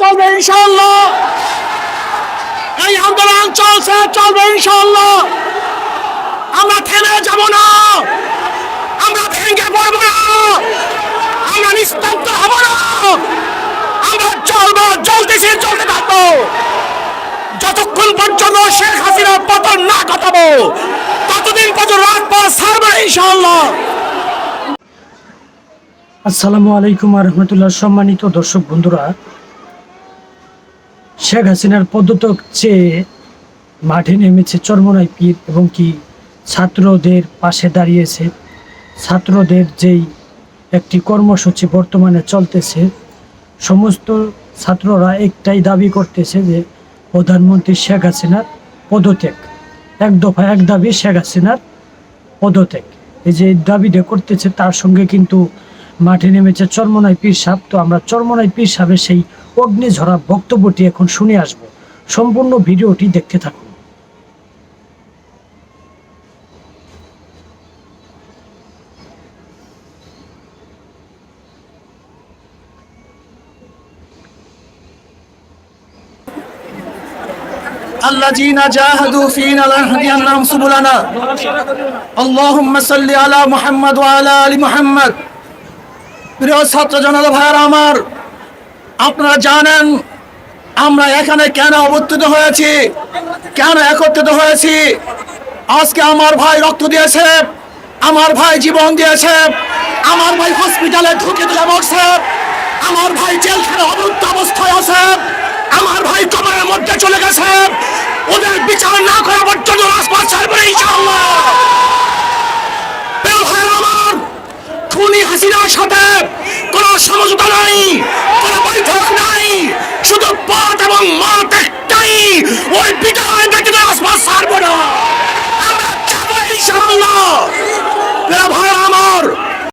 চলবে ইনশাআল্লাহ। এই আন্দোলন চলছে, চলবে ইনশাআল্লাহ। আমরা থেমে যাব না, আমরা ভেঙে পড়ব না, আমরা নিস্তব্ধ হব না। আমরা চলবো, চলতেছি, চলতে থাকবো যতক্ষণ পর্যন্ত শেখ হাসিনার পতন না ঘটাবো, ততদিন পর্যন্ত রাজপথ ছাড়বো না ইনশাআল্লাহ। আসসালামু আলাইকুম ওয়া রাহমাতুল্লাহ। সম্মানিত দর্শক বন্ধুরা, শেখ হাসিনার পদত্যাগ চেয়ে মাঠে নেমেছে চরমোনাই পীর এবং কি ছাত্রদের পাশে দাঁড়িয়েছে। ছাত্রদের যেই একটি কর্মসূচি বর্তমানে চলতেছে, সমস্ত ছাত্ররা একটাই দাবি করতেছে যে প্রধানমন্ত্রী শেখ হাসিনার পদত্যাগ। এক দফা এক দাবি শেখ হাসিনার পদত্যাগ। এই যে দাবিটা করতেছে, তার সঙ্গে কিন্তু মাঠে নেমেছে চরমোনাই পীর সাহেব। তো আমরা চরমোনাই পীর সাহেবের সেই অগ্নিঝরা বক্তব্যটি এখন শুনে আসব। সম্পূর্ণ ভিডিওটি দেখতে থাকুন। الذين جاهدوا فينا لنهدينهم سبلنا اللهم صل على محمد وعلى ال محمد। প্রিয় ছাত্র জনতা ভাইরা আমার, আপনারা জানেন আমরা এখানে কেন অবস্থিত হয়েছি, কেন একত্রিত হয়েছি। আজকে আমার ভাই রক্ত দিয়েছে, আমার ভাই জীবন দিয়েছে, আমার ভাই হসপিটালে ঢুকে দিলে মরছে, আমার ভাই জেলখানায় অবরুদ্ধ অবস্থায় আছে, আমার ভাই কবরের মধ্যে চলে গেছে। ওদের বিচার না করা পর্যন্ত রাজপথ ছাড়বে না ইনশাআল্লাহ। আমার খুনি হাসিনার সাথে কোনো সমঝোতা নাই, কোনো বৈঠক নাই, শুধু পথ এবং মাঠ একটাই, ওই বিদায় দেখে রাজপথ ছাড়বে না।